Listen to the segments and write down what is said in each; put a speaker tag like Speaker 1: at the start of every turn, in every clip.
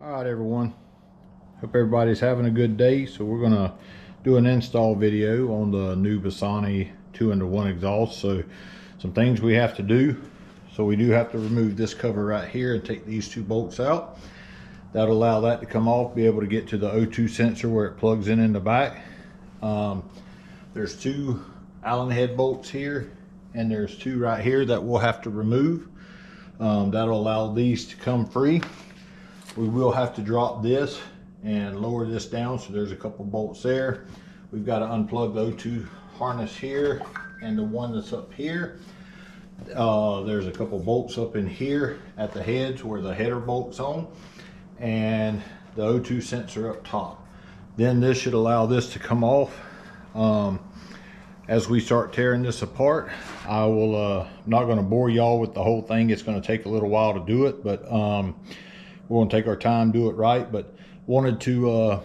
Speaker 1: All right, everyone. Hope everybody's having a good day. So we're gonna do an install video on the new Bassani 2-in-1 exhaust. So some things we have to do. So we do have to remove this cover right here and take these two bolts out. That'll allow that to come off, be able to get to the O2 sensor where it plugs in the back. There's two Allen head bolts here, and there's two right here that we'll have to remove. That'll allow these to come free. We will have to drop this and lower this down, so there's a couple bolts there. We've got to unplug the O2 harness here and the one that's up here. There's a couple bolts up in here at the heads where the header bolt's on, and the O2 sensor up top. Then this should allow this to come off. As we start tearing this apart, I will I'm not going to bore y'all with the whole thing. It's going to take a little while to do it, but we're going to take our time, do it right. But wanted to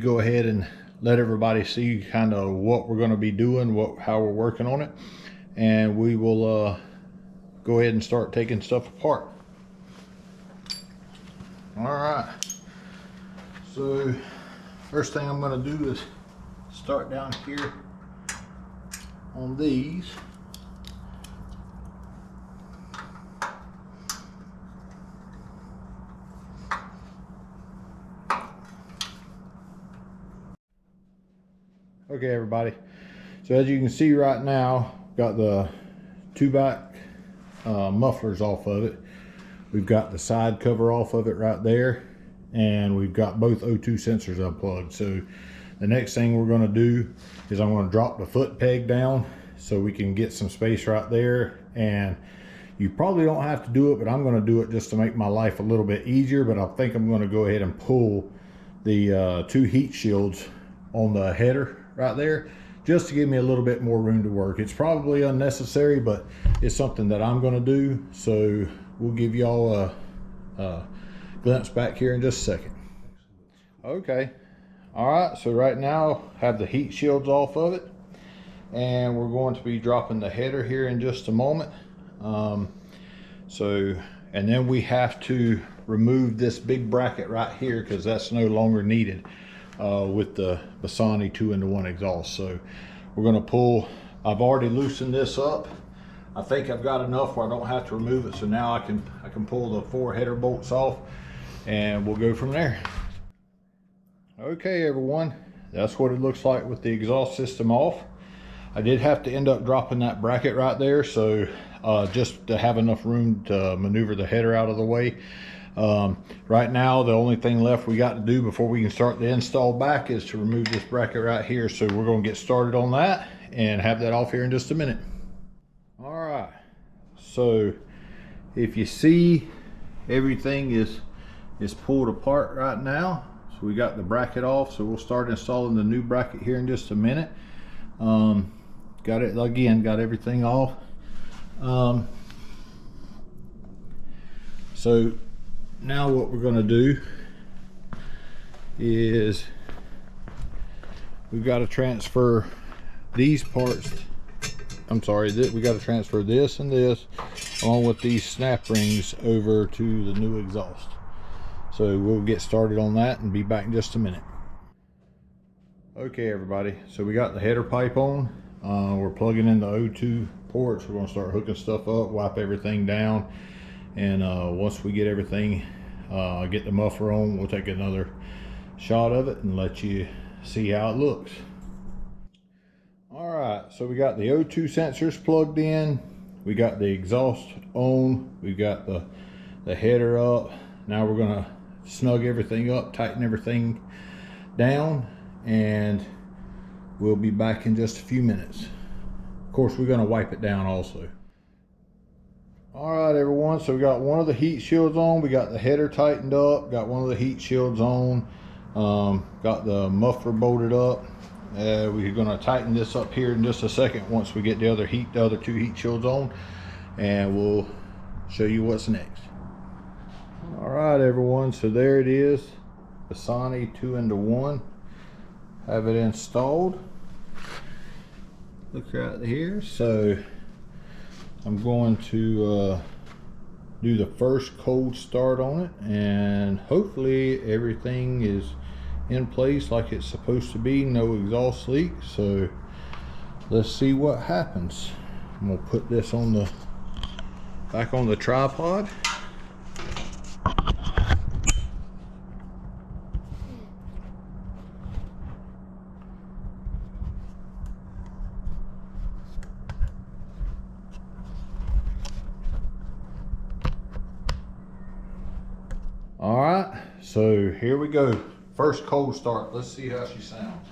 Speaker 1: go ahead and let everybody see kind of what we're going to be doing, how we're working on it, and we will go ahead and start taking stuff apart. All right, so first thing I'm going to do is start down here on these. Okay, everybody, so as you can see right now, got the two back mufflers off of it. We've got the side cover off of it right there, and we've got both O2 sensors unplugged. So the next thing we're going to do is I'm going to drop the foot peg down so we can get some space right there. And you probably don't have to do it, but I'm going to do it just to make my life a little bit easier. But I think I'm going to go ahead and pull the two heat shields on the header right there, just to give me a little bit more room to work. It's probably unnecessary, but it's something that I'm going to do. So we'll give y'all a glimpse back here in just a second. Okay. All right, so right now have the heat shields off of it, and we're going to be dropping the header here in just a moment. And then we have to remove this big bracket right here because that's no longer needed with the Bassani 2-in-1 exhaust. So we're going to pull. I've already loosened this up. I think I've got enough where I don't have to remove it. So now I can pull the 4 header bolts off, and we'll go from there. Okay, everyone, that's what it looks like with the exhaust system off. I did have to end up dropping that bracket right there, so just to have enough room to maneuver the header out of the way. Right now, the only thing left we got to do before we can start the install back is to remove this bracket right here. So we're going to get started on that and have that off here in just a minute. All right, so if you see, everything is pulled apart right now. So we got the bracket off, so we'll start installing the new bracket here in just a minute. Got it again, got everything off. So now what we're going to do is we've got to transfer these parts. I'm sorry, we got to transfer this and this along with these snap rings over to the new exhaust. So we'll get started on that and be back in just a minute. Okay, everybody, so we got the header pipe on. We're plugging in the O2 ports. We're going to start hooking stuff up, wipe everything down, and once we get everything, get the muffler on, we'll take another shot of it and let you see how it looks. All right, so we got the O2 sensors plugged in, we got the exhaust on, we got the header up. Now we're going to snug everything up, tighten everything down, and we'll be back in just a few minutes. Of course, we're going to wipe it down also. All right, everyone, so we got one of the heat shields on, we got the header tightened up, got one of the heat shields on, got the muffler bolted up. We're going to tighten this up here in just a second once we get the other two heat shields on, and we'll show you what's next. All right, everyone, so there it is, Bassani 2-in-1. Have it installed. Look right here. So I'm going to do the first cold start on it, and hopefully everything is in place like it's supposed to be, no exhaust leak. So let's see what happens. I'm gonna put this on the back on the tripod. All right, so here we go. First cold start. Let's see how she sounds.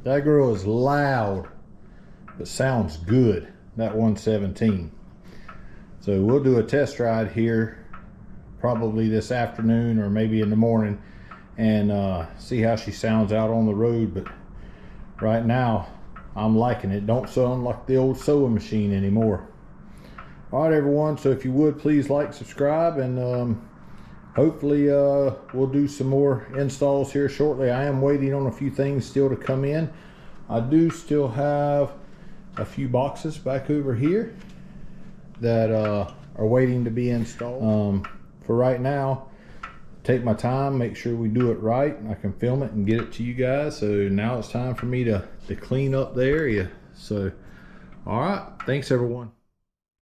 Speaker 1: That girl is loud, but sounds good, that 117. So we'll do a test ride here probably this afternoon or maybe in the morning, and see how she sounds out on the road. But right now I'm liking it. Don't sound like the old sewing machine anymore. All right, everyone, so if you would please like, subscribe, and hopefully we'll do some more installs here shortly. I am waiting on a few things still to come in. I do still have a few boxes back over here that are waiting to be installed. For right now, take my time, make sure we do it right, and I can film it and get it to you guys. So now it's time for me to clean up the area. So all right, thanks everyone.